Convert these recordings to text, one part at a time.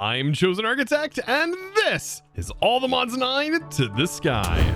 I'm ChosenArchitect, and this is all the mods 9 to the sky.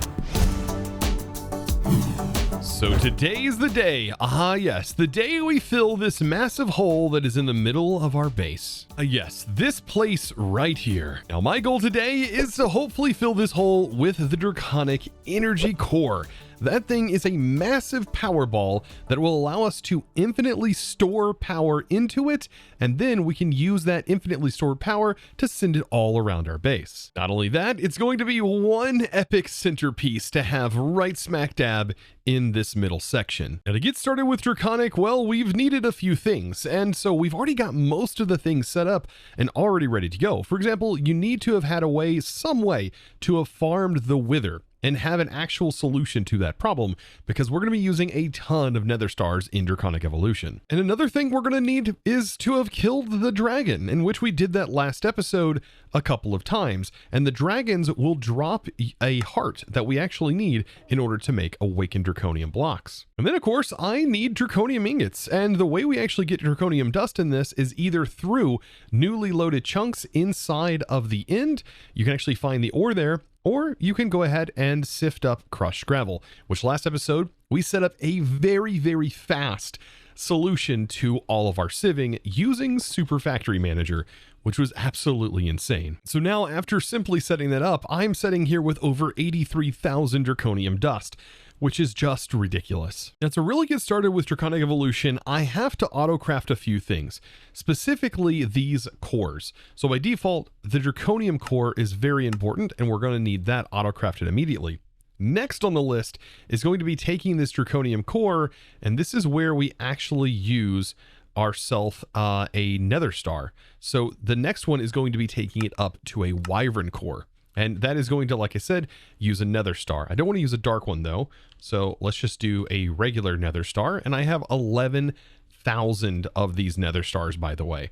So today's the day, yes, the day we fill this massive hole that is in the middle of our base. Yes, this place right here. Now my goal today is to hopefully fill this hole with the Draconic energy core. That thing is a massive power ball that will allow us to infinitely store power into it, and then we can use that infinitely stored power to send it all around our base. Not only that, it's going to be one epic centerpiece to have right smack dab in this middle section. Now to get started with Draconic, well, we've needed a few things, and so we've already got most of the things set up and already ready to go. For example, you need to have had some way to have farmed the Wither and have an actual solution to that problem, because we're going to be using a ton of nether stars in Draconic Evolution. And another thing we're going to need is to have killed the dragon, in which we did that last episode a couple of times, and the dragons will drop a heart that we actually need in order to make awakened draconium blocks. And then of course I need draconium ingots, and the way we actually get draconium dust in this is either through newly loaded chunks inside of the end. You can actually find the ore there, or you can go ahead and sift up crushed gravel, which last episode we set up a very, very fast solution to all of our sieving using Super Factory Manager, which was absolutely insane. So now after simply setting that up, I'm sitting here with over 83,000 draconium dust, which is just ridiculous. Now to really get started with Draconic Evolution, I have to auto-craft a few things, specifically these cores. So by default, the draconium core is very important, and we're going to need that auto-crafted immediately. Next on the list is going to be taking this draconium core, and this is where we actually use ourself a nether star. So the next one is going to be taking it up to a wyvern core. And that is going to, like I said, use a nether star. I don't want to use a dark one though. So let's just do a regular nether star. And I have 11,000 of these nether stars, by the way.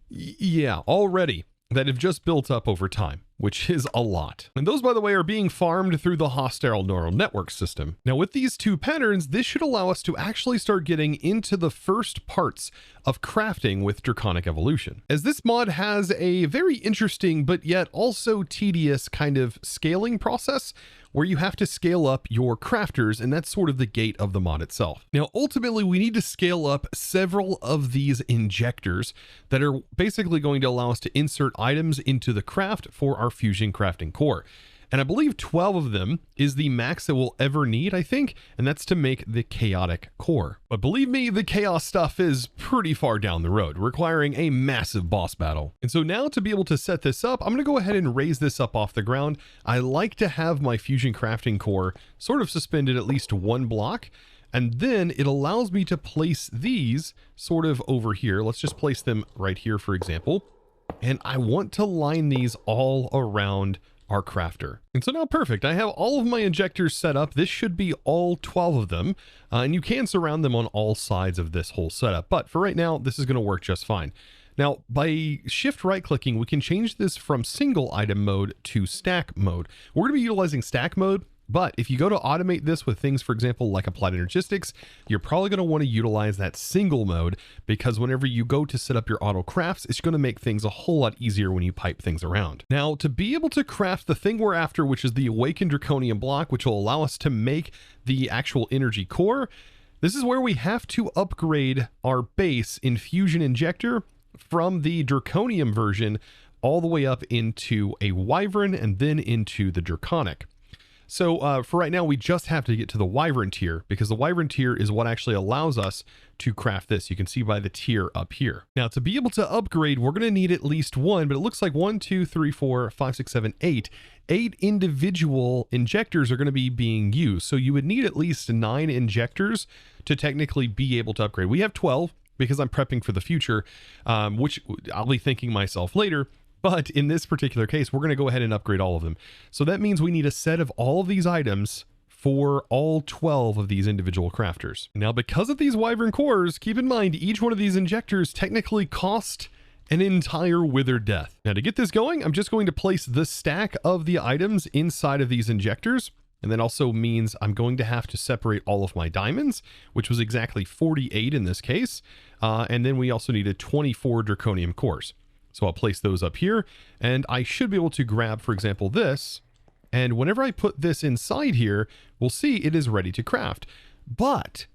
Yeah, already that have just built up over time, which is a lot. And those, by the way, are being farmed through the hostile neural network system. Now with these two patterns, this should allow us to actually start getting into the first parts of crafting with Draconic Evolution, as this mod has a very interesting but yet also tedious kind of scaling process where you have to scale up your crafters, and that's sort of the gate of the mod itself. Now, ultimately, we need to scale up several of these injectors that are basically going to allow us to insert items into the craft for our fusion crafting core. And I believe 12 of them is the max that we'll ever need, I think, and that's to make the chaotic core. But believe me, the chaos stuff is pretty far down the road, requiring a massive boss battle. And so now to be able to set this up, I'm going to go ahead and raise this up off the ground. I like to have my fusion crafting core sort of suspended at least one block, and then it allows me to place these sort of over here. Let's just place them right here, for example. And I want to line these all around our crafter. And so now perfect, I have all of my injectors set up. This should be all 12 of them, and you can surround them on all sides of this whole setup, but for right now this is going to work just fine. Now by shift right clicking, we can change this from single item mode to stack mode. We're going to be utilizing stack mode, but if you go to automate this with things, for example, like applied energistics, you're probably going to want to utilize that single mode, because whenever you go to set up your auto crafts, it's going to make things a whole lot easier when you pipe things around. Now, to be able to craft the thing we're after, which is the awakened draconium block, which will allow us to make the actual energy core, this is where we have to upgrade our base infusion injector from the draconium version all the way up into a wyvern and then into the draconic. So for right now, we just have to get to the wyvern tier, because the wyvern tier is what actually allows us to craft this. You can see by the tier up here. Now to be able to upgrade, we're going to need at least one, but it looks like 1, 2, 3, 4, 5, 6, 7, 8. 8 individual injectors are going to be being used. So you would need at least 9 injectors to technically be able to upgrade. We have 12 because I'm prepping for the future, which I'll be thinking myself later. But in this particular case, we're going to go ahead and upgrade all of them. So that means we need a set of all of these items for all 12 of these individual crafters. Now, because of these wyvern cores, keep in mind, each one of these injectors technically cost an entire wither death. Now to get this going, I'm just going to place the stack of the items inside of these injectors. And that also means I'm going to have to separate all of my diamonds, which was exactly 48 in this case. And then we also needed 24 draconium cores. So I'll place those up here, and I should be able to grab, for example, this. And whenever I put this inside here, we'll see it is ready to craft. But,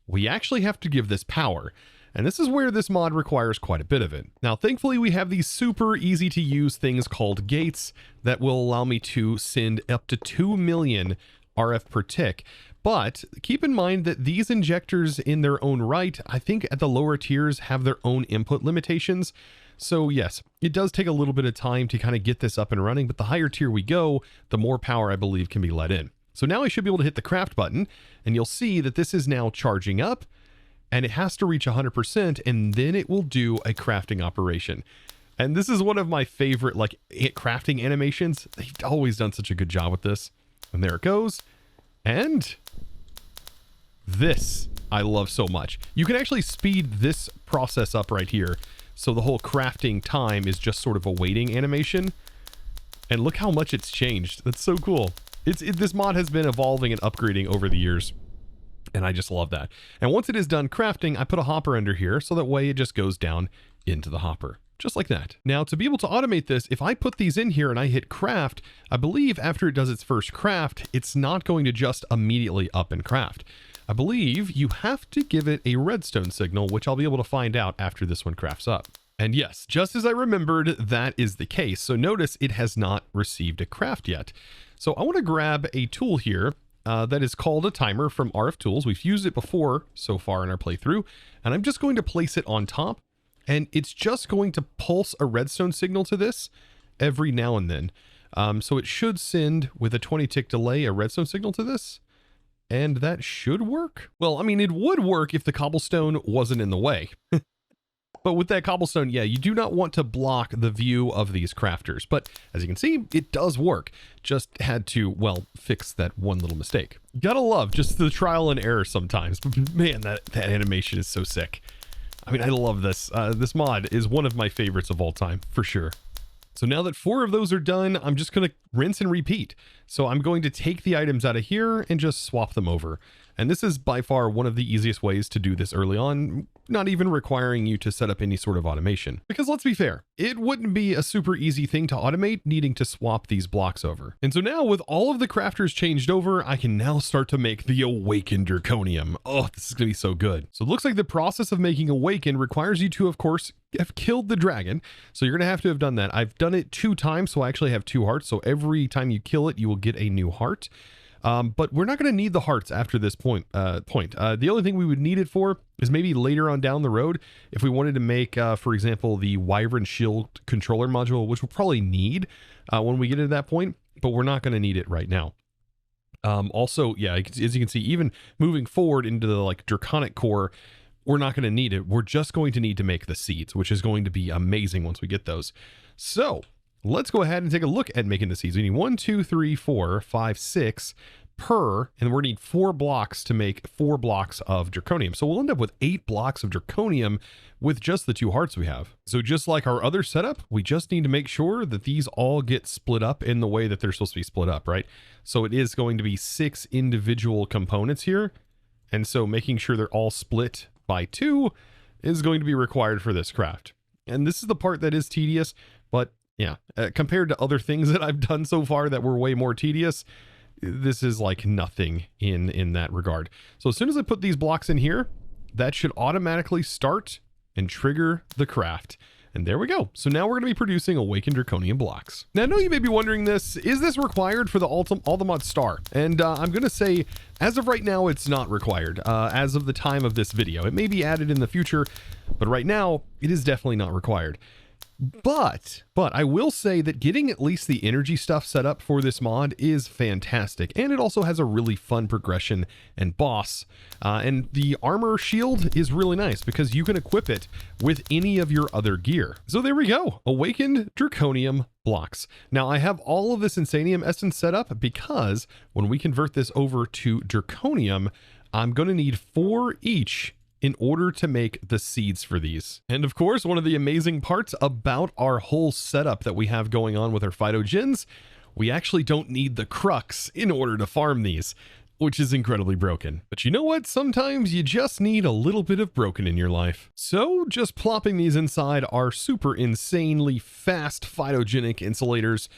we actually have to give this power. And this is where this mod requires quite a bit of it. Now, thankfully, we have these super easy to use things called gates that will allow me to send up to 2 million RF per tick. But keep in mind that these injectors in their own right, I think at the lower tiers, have their own input limitations. So yes, it does take a little bit of time to kind of get this up and running, but the higher tier we go, the more power I believe can be let in. So now I should be able to hit the craft button, and you'll see that this is now charging up, and it has to reach 100%, and then it will do a crafting operation. And this is one of my favorite like crafting animations. They've always done such a good job with this. And there it goes. And this I love so much. You can actually speed this process up right here. So the whole crafting time is just sort of a waiting animation. And look how much it's changed. That's so cool. This mod has been evolving and upgrading over the years. And I just love that. And once it is done crafting, I put a hopper under here so that way it just goes down into the hopper. Just like that. Now, to be able to automate this, if I put these in here and I hit craft, I believe after it does its first craft, it's not going to just immediately up and craft. I believe you have to give it a redstone signal, which I'll be able to find out after this one crafts up. And yes, just as I remembered, that is the case. So notice it has not received a craft yet. So I want to grab a tool here that is called a timer from RF Tools. We've used it before so far in our playthrough, and I'm just going to place it on top, and it's just going to pulse a redstone signal to this every now and then. So it should send, with a 20 tick delay, a redstone signal to this. And that should work. Well, I mean, it would work if the cobblestone wasn't in the way. But with that cobblestone, yeah, you do not want to block the view of these crafters. But as you can see, it does work. Just had to, well, fix that one little mistake. Gotta love just the trial and error sometimes. Man, that animation is so sick. I mean, I love this. This mod is one of my favorites of all time, for sure. So now that 4 of those are done, I'm just going to rinse and repeat. So I'm going to take the items out of here and just swap them over. And this is by far one of the easiest ways to do this early on, not even requiring you to set up any sort of automation. Because let's be fair, it wouldn't be a super easy thing to automate needing to swap these blocks over. And so now with all of the crafters changed over, I can now start to make the awakened draconium. Oh, this is going to be so good. So it looks like the process of making awakened requires you to, of course, have killed the dragon. So you're going to have done that. I've done it 2 times, so I actually have 2 hearts. So every time you kill it, you will get a new heart. But we're not going to need the hearts after this point. The only thing we would need it for is maybe later on down the road, if we wanted to make, for example, the Wyvern Shield controller module, which we'll probably need when we get to that point, but we're not going to need it right now. Also, yeah, as you can see, even moving forward into the like Draconic core, we're not going to need it. We're just going to need to make the seeds, which is going to be amazing once we get those. So let's go ahead and take a look at making the seeds. We need 1, 2, 3, 4, 5, 6 per, and we're going to need 4 blocks to make 4 blocks of draconium. So we'll end up with 8 blocks of draconium with just the 2 hearts we have. So just like our other setup, we just need to make sure that these all get split up in the way that they're supposed to be split up, right? So it is going to be 6 individual components here. And so making sure they're all split by 2 is going to be required for this craft. And this is the part that is tedious, but yeah, compared to other things that I've done so far that were way more tedious, this is like nothing in that regard. So as soon as I put these blocks in here, that should automatically start and trigger the craft. And there we go. So now we're going to be producing awakened draconium blocks. Now I know you may be wondering this, is this required for the Ultimod Star? And I'm going to say, as of right now, it's not required. As of the time of this video, it may be added in the future, but right now it is definitely not required. But I will say that getting at least the energy stuff set up for this mod is fantastic. And it also has a really fun progression and boss. And the armor shield is really nice because you can equip it with any of your other gear. So there we go. Awakened draconium blocks. Now I have all of this insanium essence set up because when we convert this over to draconium, I'm going to need 4 each in order to make the seeds for these. And of course, one of the amazing parts about our whole setup that we have going on with our phytogens, we actually don't need the crux in order to farm these. which is incredibly broken. But you know what? Sometimes you just need a little bit of broken in your life. So just plopping these inside our super insanely fast phytogenic insulators.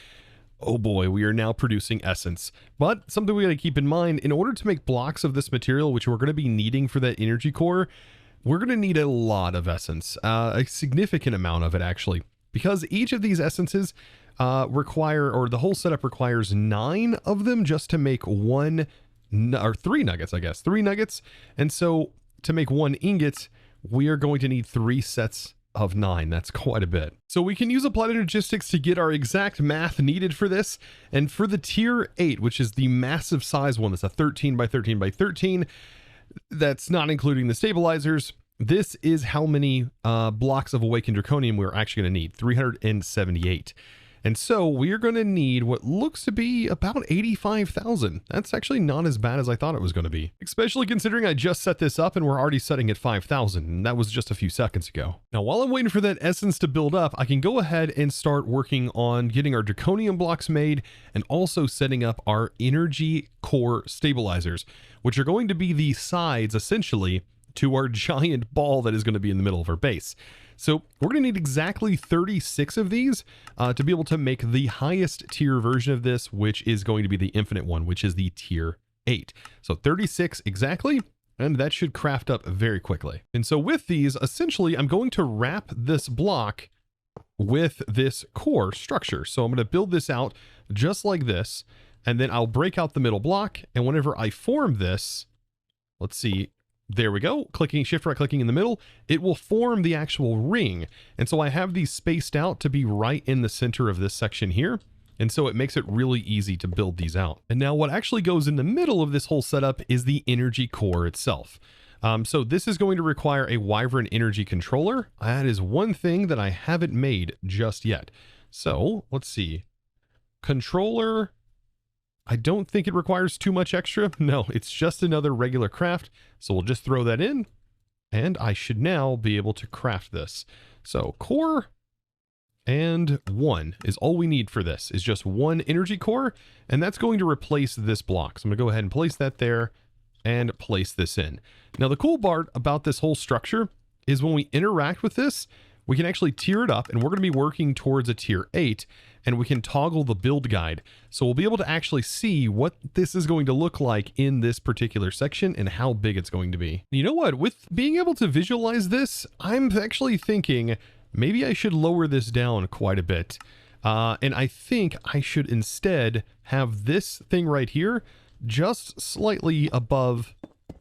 Oh boy, we are now producing essence. But something we got to keep in mind, in order to make blocks of this material, which we're going to be needing for that energy core, we're going to need a lot of essence, a significant amount of it actually, because each of these essences require, or the whole setup requires 9 of them just to make 1 or 3 nuggets, I guess, 3 nuggets. And so to make 1 ingot, we are going to need 3 sets of 9. That's quite a bit. So we can use applied energistics to get our exact math needed for this. And for the tier 8, which is the massive size one, that's a 13 by 13 by 13, that's not including the stabilizers. This is how many blocks of awakened draconium we're actually going to need, 378. And so we're going to need what looks to be about 85,000. That's actually not as bad as I thought it was going to be, especially considering I just set this up and we're already setting at 5,000. And that was just a few seconds ago. Now, while I'm waiting for that essence to build up, I can go ahead and start working on getting our draconium blocks made and also setting up our energy core stabilizers, which are going to be the sides essentially to our giant ball that is going to be in the middle of our base. So we're going to need exactly 36 of these to be able to make the highest tier version of this, which is going to be the infinite one, which is the tier 8. So 36 exactly, and that should craft up very quickly. And so with these, essentially, I'm going to wrap this block with this core structure. So I'm going to build this out just like this, and then I'll break out the middle block. And whenever I form this, let's see, there we go, clicking, shift right clicking in the middle, it will form the actual ring. And so I have these spaced out to be right in the center of this section here. And so it makes it really easy to build these out. And now what actually goes in the middle of this whole setup is the energy core itself. So this is going to require a Wyvern energy controller. That is one thing that I haven't made just yet. So let's see, controller, I don't think it requires too much extra. No, it's just another regular craft. So we'll just throw that in and I should now be able to craft this. So core and 1 is all we need for this, is just 1 energy core. And that's going to replace this block. So I'm gonna go ahead and place that there and place this in. Now the cool part about this whole structure is when we interact with this, we can actually tier it up, and we're going to be working towards a tier 8, and we can toggle the build guide. So we'll be able to actually see what this is going to look like in this particular section and how big it's going to be. You know what? With being able to visualize this, I'm actually thinking maybe I should lower this down quite a bit. And I think I should instead have this thing right here just slightly above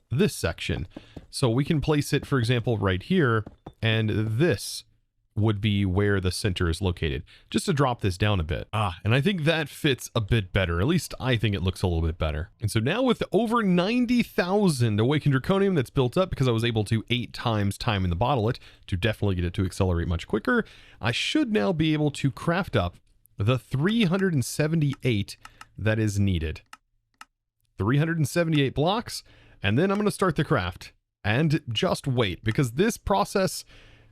this section. So we can place it, for example, right here, and this would be where the center is located, just to drop this down a bit. And I think that fits a bit better. At least I think it looks a little bit better. And so now with over 90,000 awakened draconium that's built up, because I was able to 8 times time in the bottle it to definitely get it to accelerate much quicker, I should now be able to craft up the 378 that is needed. 378 blocks, and then I'm going to start the craft. And just wait, because this process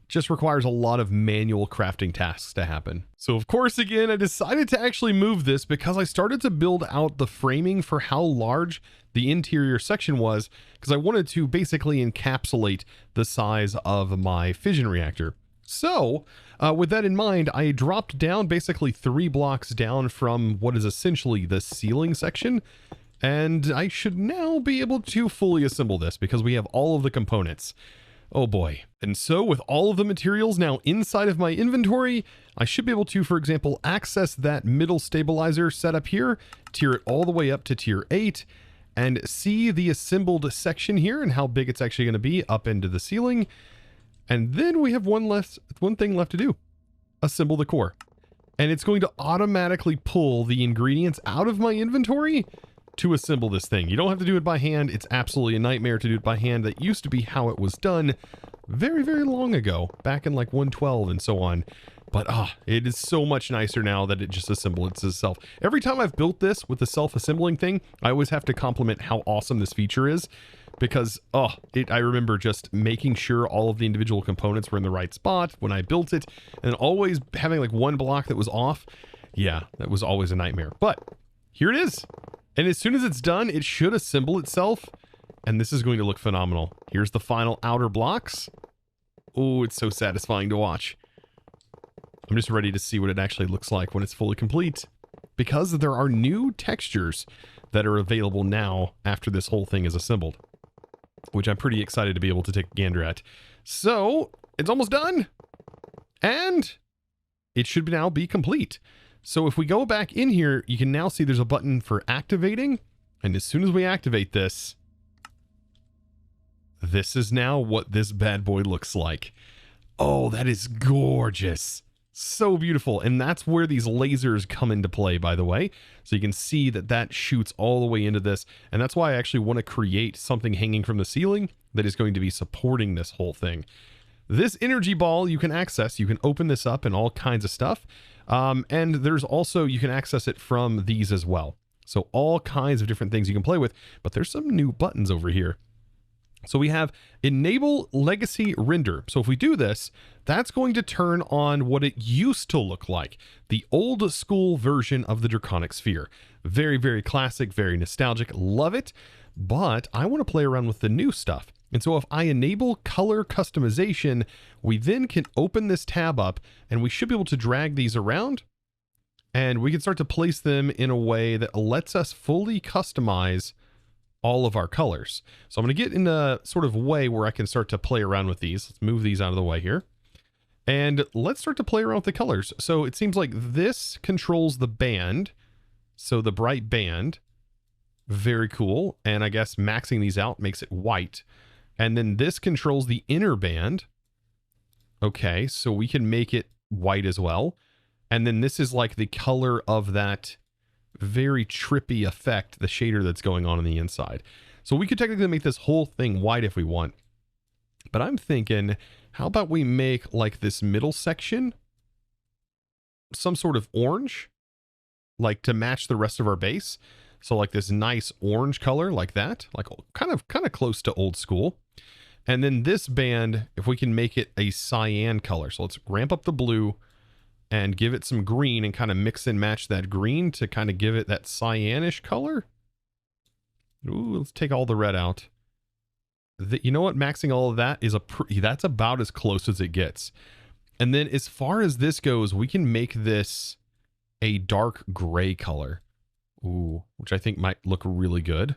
just requires a lot of manual crafting tasks to happen. So of course, again, I decided to actually move this because I started to build out the framing for how large the interior section was, because I wanted to basically encapsulate the size of my fission reactor. So with that in mind, I dropped down basically 3 blocks down from what is essentially the ceiling section. And I should now be able to fully assemble this because we have all of the components. Oh boy. And so with all of the materials now inside of my inventory, I should be able to, for example, access that middle stabilizer setup here, tier it all the way up to tier 8, and see the assembled section here and how big it's actually going to be up into the ceiling. And then we have one thing left to do. Assemble the core. And it's going to automatically pull the ingredients out of my inventory to assemble this thing. You don't have to do it by hand. It's absolutely a nightmare to do it by hand. That used to be how it was done very, very long ago, back in like 112 and so on. But it is so much nicer now that it just assembles itself. Every time I've built this with the self-assembling thing, I always have to compliment how awesome this feature is, because I remember just making sure all of the individual components were in the right spot when I built it, and always having like one block that was off. Yeah, that was always a nightmare. But here it is. And as soon as it's done, it should assemble itself. And this is going to look phenomenal. Here's the final outer blocks. Oh, it's so satisfying to watch. I'm just ready to see what it actually looks like when it's fully complete. Because there are new textures that are available now after this whole thing is assembled, which I'm pretty excited to be able to take a gander at. So, it's almost done. And it should now be complete. So if we go back in here, you can now see there's a button for activating. And as soon as we activate this, this is now what this bad boy looks like. Oh, that is gorgeous. So beautiful. And that's where these lasers come into play, by the way. So you can see that that shoots all the way into this. And that's why I actually want to create something hanging from the ceiling that is going to be supporting this whole thing. This energy ball you can access. You can open this up and all kinds of stuff. And there's also, you can access it from these as well. So all kinds of different things you can play with. But there's some new buttons over here. So we have enable legacy render. So if we do this, that's going to turn on what it used to look like. The old school version of the Draconic sphere. Very, very classic, very nostalgic. Love it. But I want to play around with the new stuff. And so if I enable color customization, we then can open this tab up and we should be able to drag these around. And we can start to place them in a way that lets us fully customize all of our colors. So I'm going to get in a sort of way where I can start to play around with these. Let's move these out of the way here. And let's start to play around with the colors. So it seems like this controls the band. So the bright band, very cool. And I guess maxing these out makes it white. And then this controls the inner band. Okay, so we can make it white as well. And then this is like the color of that very trippy effect, the shader that's going on the inside. So we could technically make this whole thing white if we want. But I'm thinking, how about we make like this middle section some sort of orange, like to match the rest of our base. So like this nice orange color like that, like kind of close to old school. And then this band, if we can make it a cyan color. So let's ramp up the blue and give it some green and kind of mix and match that green to kind of give it that cyanish color. Ooh, let's take all the red out. You know what? Maxing all of that is that's about as close as it gets. And then as far as this goes, we can make this a dark gray color. Ooh, which I think might look really good.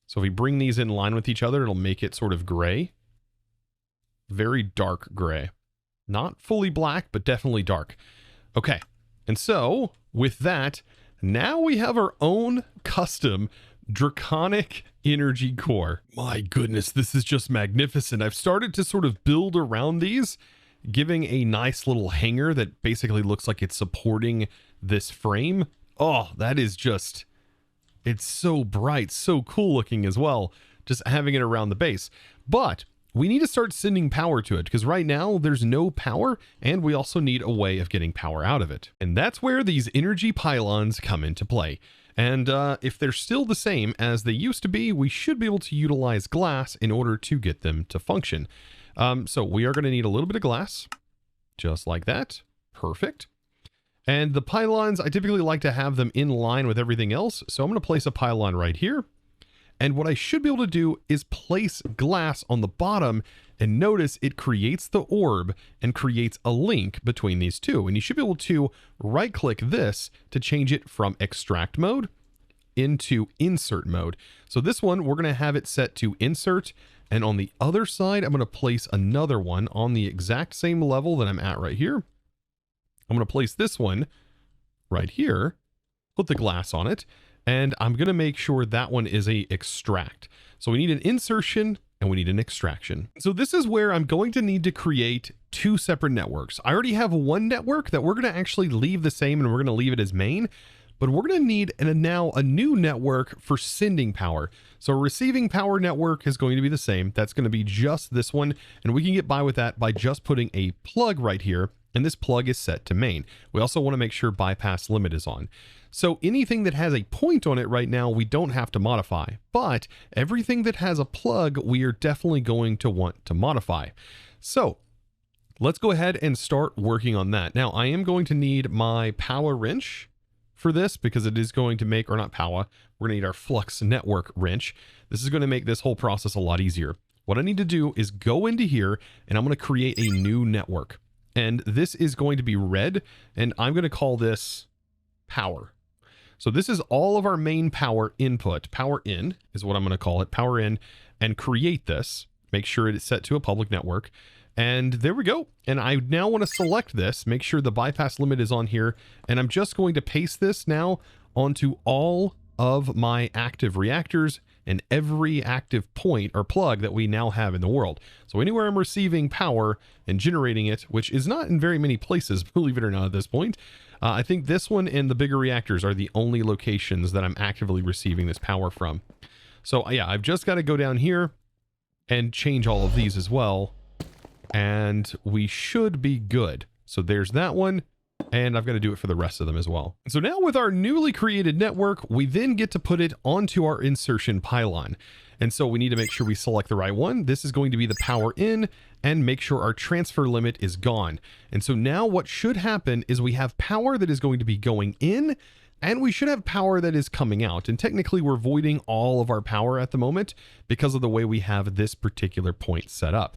So if we bring these in line with each other, it'll make it sort of gray. Very dark gray. Not fully black, but definitely dark. Okay, and so with that, now we have our own custom Draconic energy core. My goodness, this is just magnificent. I've started to sort of build around these, giving a nice little hanger that basically looks like it's supporting this frame. Oh, that is just, it's so bright, so cool looking as well, just having it around the base. But we need to start sending power to it because right now there's no power and we also need a way of getting power out of it. And that's where these energy pylons come into play. And if they're still the same as they used to be, we should be able to utilize glass in order to get them to function. So we are going to need a little bit of glass, just like that. Perfect. And the pylons, I typically like to have them in line with everything else. So I'm going to place a pylon right here. And what I should be able to do is place glass on the bottom and notice it creates the orb and creates a link between these two. And you should be able to right click this to change it from extract mode into insert mode. So this one, we're going to have it set to insert. And on the other side, I'm going to place another one on the exact same level that I'm at right here. I'm going to place this one right here, put the glass on it. And I'm going to make sure that one is a extract. So we need an insertion and we need an extraction. So this is where I'm going to need to create two separate networks. I already have one network that we're going to actually leave the same and we're going to leave it as main, but we're going to need now a new network for sending power. So receiving power network is going to be the same. That's going to be just this one. And we can get by with that by just putting a plug right here. And this plug is set to main. We also want to make sure bypass limit is on. So anything that has a point on it right now, we don't have to modify, but everything that has a plug, we are definitely going to want to modify. So let's go ahead and start working on that. Now I am going to need my power wrench for this because it is going to make, or not power, we're going to need our flux network wrench. This is going to make this whole process a lot easier. What I need to do is go into here and I'm going to create a new network. And this is going to be red, and I'm going to call this power. So this is all of our main power input. Power in is what I'm going to call it. Power in, and create this. Make sure it's set to a public network. And there we go. And I now want to select this, make sure the bypass limit is on here. And I'm just going to paste this now onto all of my active reactors and every active point or plug that we now have in the world. So anywhere I'm receiving power and generating it, which is not in very many places, believe it or not at this point, I think this one and the bigger reactors are the only locations that I'm actively receiving this power from. So yeah, I've just got to go down here and change all of these as well. And we should be good. So there's that one. And I've got to do it for the rest of them as well. So now with our newly created network, we then get to put it onto our insertion pylon. And so we need to make sure we select the right one. This is going to be the power in, and make sure our transfer limit is gone. And so now what should happen is we have power that is going to be going in, and we should have power that is coming out. And technically we're voiding all of our power at the moment because of the way we have this particular point set up.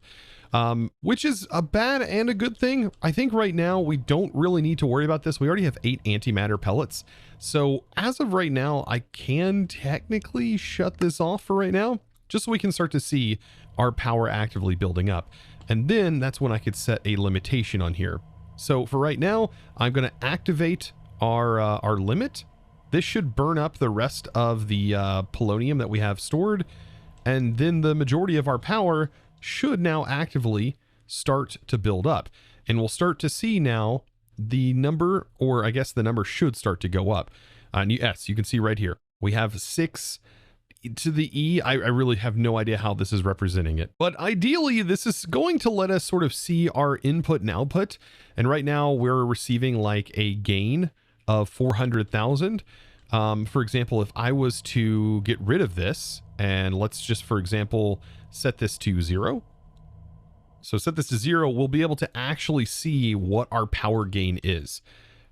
Which is a bad and a good thing. I think right now we don't really need to worry about this. We already have 8 antimatter pellets. So as of right now, I can technically shut this off for right now, just so we can start to see our power actively building up. And then that's when I could set a limitation on here. So for right now, I'm going to activate our limit. This should burn up the rest of the polonium that we have stored. And then the majority of our power should now actively start to build up, and we'll start to see now the number, or I guess the number should start to go up. Yes, you can see right here we have 6 to the E. I really have no idea how this is representing it, but ideally this is going to let us sort of see our input and output. And right now we're receiving like a gain of 400,000. For example, if I was to get rid of this, and let's just, for example, set this to 0. So set this to 0, we'll be able to actually see what our power gain is.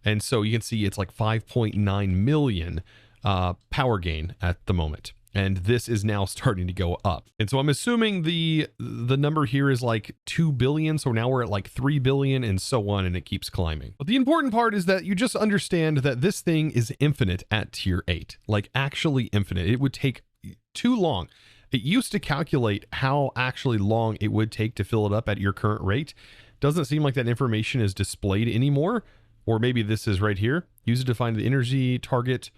And so you can see it's like 5.9 million power gain at the moment. And this is now starting to go up. And so I'm assuming the number here is like 2 billion. So now we're at like 3 billion and so on, and it keeps climbing. But the important part is that you just understand that this thing is infinite at tier 8, like actually infinite. It would take too long. It used to calculate how actually long it would take to fill it up at your current rate. Doesn't seem like that information is displayed anymore. Or maybe this is right here. Use it to find the energy target.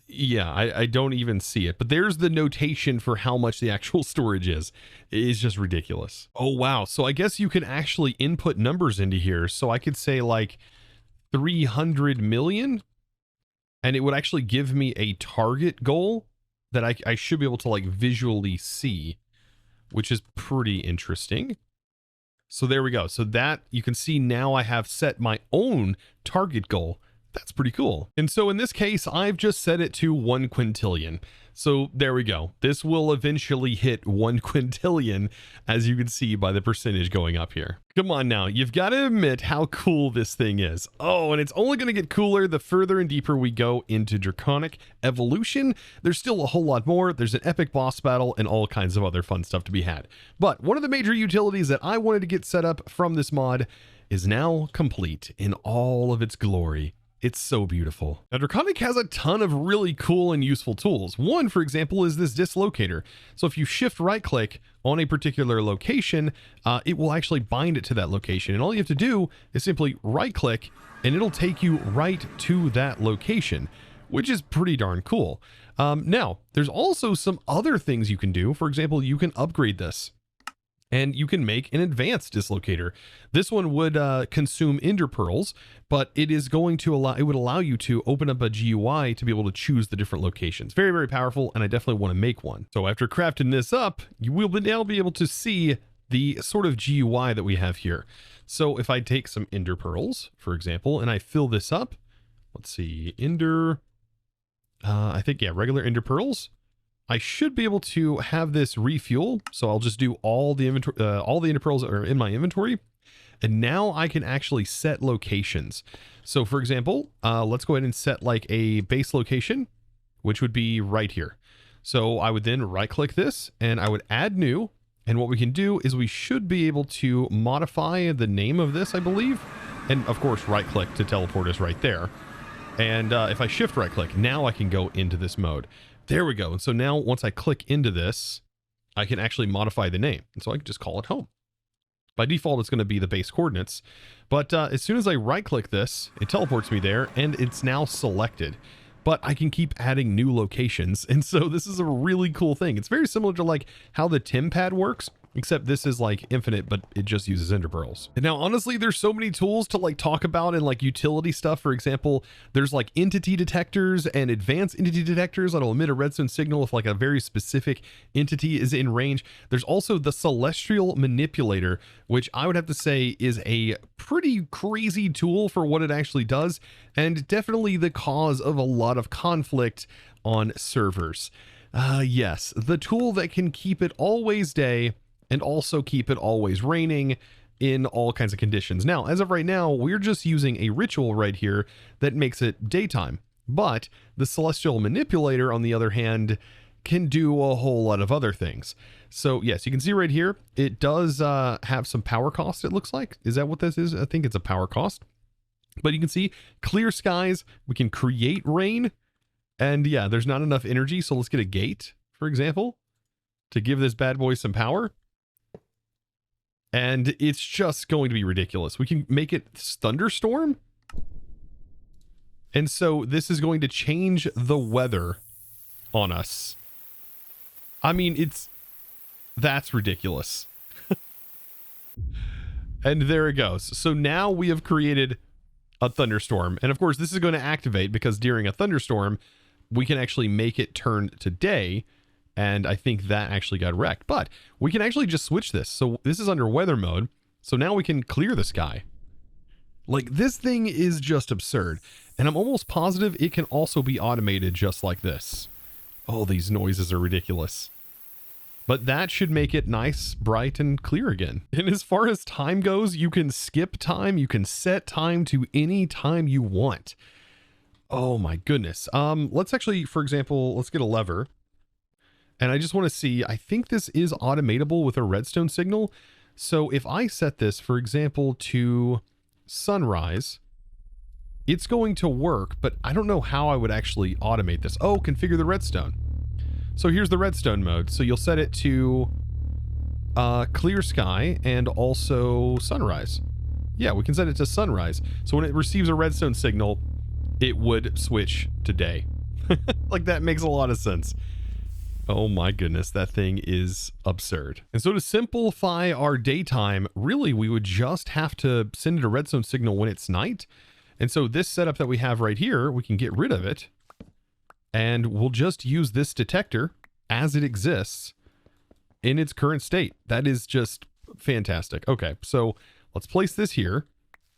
Yeah, I don't even see it. But there's the notation for how much the actual storage is. It's just ridiculous. Oh, wow. So I guess you can actually input numbers into here. So I could say like 300 million. And it would actually give me a target goal that I should be able to like visually see, which is pretty interesting. So there we go. So that you can see now I have set my own target goal. That's pretty cool. And so in this case, I've just set it to 1 quintillion. So there we go. This will eventually hit 1 quintillion, as you can see by the percentage going up here. Come on now, you've got to admit how cool this thing is. Oh, and it's only going to get cooler the further and deeper we go into Draconic evolution. There's still a whole lot more. There's an epic boss battle and all kinds of other fun stuff to be had. But one of the major utilities that I wanted to get set up from this mod is now complete in all of its glory. It's so beautiful. Now, Draconic has a ton of really cool and useful tools. One, for example, is this dislocator. So if you shift right click on a particular location, it will actually bind it to that location. And all you have to do is simply right click and it'll take you right to that location, which is pretty darn cool. Now, there's also some other things you can do. For example, you can upgrade this. And you can make an advanced dislocator. This one would consume ender pearls, but it is going to would allow you to open up a GUI to be able to choose the different locations. Very, very powerful, and I definitely want to make one. So after crafting this up, you will now be able to see the sort of GUI that we have here. So if I take some ender pearls, for example, and I fill this up, let's see, ender, I think, yeah, regular ender pearls. I should be able to have this refuel. So I'll just do all the inventory, all the ender pearls that are in my inventory. And now I can actually set locations. So for example, let's go ahead and set like a base location, which would be right here. So I would then right click this and I would add new. And what we can do is we should be able to modify the name of this, I believe. And of course, right click to teleport us right there. And if I shift right click, now I can go into this mode. There we go. And so now once I click into this, I can actually modify the name. And so I can just call it home. By default, it's going to be the base coordinates. But as soon as I right click this, it teleports me there and it's now selected. But I can keep adding new locations. And so this is a really cool thing. It's very similar to like how the TimPad works, except this is like infinite, but it just uses ender pearls. And now, honestly, there's so many tools to like talk about and like utility stuff. For example, there's like entity detectors and advanced entity detectors that'll emit a redstone signal if like a very specific entity is in range. There's also the celestial manipulator, which I would have to say is a pretty crazy tool for what it actually does, and definitely the cause of a lot of conflict on servers. Yes, the tool that can keep it always day and also keep it always raining in all kinds of conditions. Now, as of right now, we're just using a ritual right here that makes it daytime. But the celestial manipulator, on the other hand, can do a whole lot of other things. So yes, you can see right here, it does have some power cost, it looks like. Is that what this is? I think it's a power cost. But you can see clear skies, we can create rain. And yeah, there's not enough energy. So let's get a gate, for example, to give this bad boy some power. And it's just going to be ridiculous. We can make it thunderstorm. And so this is going to change the weather on us. I mean, that's ridiculous. And there it goes. So now we have created a thunderstorm. And of course, this is going to activate because during a thunderstorm, we can actually make it turn to day. And I think that actually got wrecked, but we can actually just switch this. So this is under weather mode. So now we can clear the sky. Like, this thing is just absurd. And I'm almost positive it can also be automated just like this. Oh, these noises are ridiculous. But that should make it nice, bright, and clear again. And as far as time goes, you can skip time. You can set time to any time you want. Oh my goodness. Let's actually, for example, let's get a lever. And I just want to see, I think this is automatable with a redstone signal. So if I set this, for example, to sunrise, it's going to work, but I don't know how I would actually automate this. Oh, configure the redstone. So here's the redstone mode. So you'll set it to clear sky and also sunrise. Yeah, we can set it to sunrise. So when it receives a redstone signal, it would switch to day. Like, that makes a lot of sense. Oh my goodness, that thing is absurd. And so to simplify our daytime, really, we would just have to send it a redstone signal when it's night. And so this setup that we have right here, we can get rid of it. And we'll just use this detector as it exists in its current state. That is just fantastic. Okay, so let's place this here.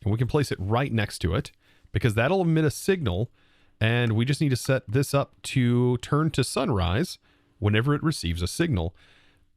And we can place it right next to it, because that'll emit a signal. And we just need to set this up to turn to sunrise whenever it receives a signal.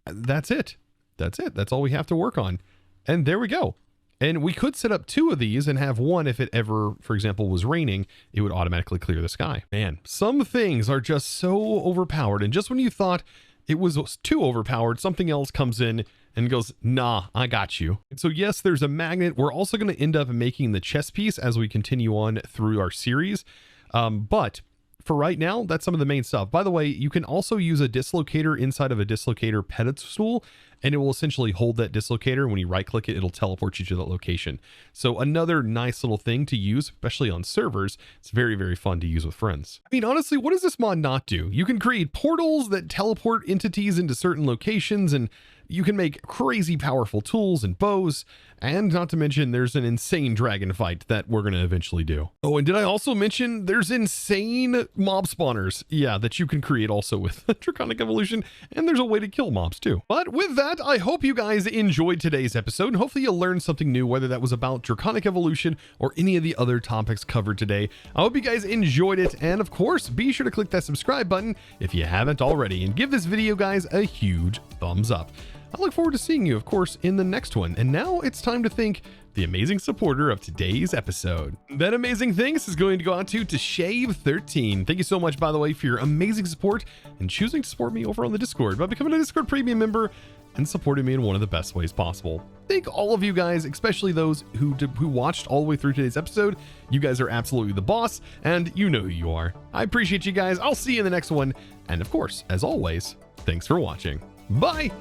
That's it. That's it. That's all we have to work on. And there we go. And we could set up 2 of these and have one if it ever, for example, was raining, it would automatically clear the sky. Man, some things are just so overpowered. And just when you thought it was too overpowered, something else comes in and goes, nah, I got you. And so yes, there's a magnet. We're also going to end up making the chess piece as we continue on through our series. But for right now, that's some of the main stuff. By the way, you can also use a dislocator inside of a dislocator pedestal, and it will essentially hold that dislocator. When you right click it, it'll teleport you to that location. So another nice little thing to use, especially on servers. It's very, very fun to use with friends. I mean, honestly, what does this mod not do? You can create portals that teleport entities into certain locations, and you can make crazy powerful tools and bows, and not to mention there's an insane dragon fight that we're going to eventually do. Oh, and did I also mention there's insane mob spawners? Yeah, that you can create also with Draconic Evolution, and there's a way to kill mobs too. But with that, I hope you guys enjoyed today's episode, and hopefully you'll learn something new, whether that was about Draconic Evolution or any of the other topics covered today. I hope you guys enjoyed it, and of course, be sure to click that subscribe button if you haven't already, and give this video, guys, a huge thumbs up. I look forward to seeing you, of course, in the next one. And now it's time to thank the amazing supporter of today's episode. That amazing thanks is going to go out to Shave13. Thank you so much, by the way, for your amazing support and choosing to support me over on the Discord by becoming a Discord premium member and supporting me in one of the best ways possible. Thank all of you guys, especially those who watched all the way through today's episode. You guys are absolutely the boss, and you know who you are. I appreciate you guys. I'll see you in the next one. And of course, as always, thanks for watching. Bye!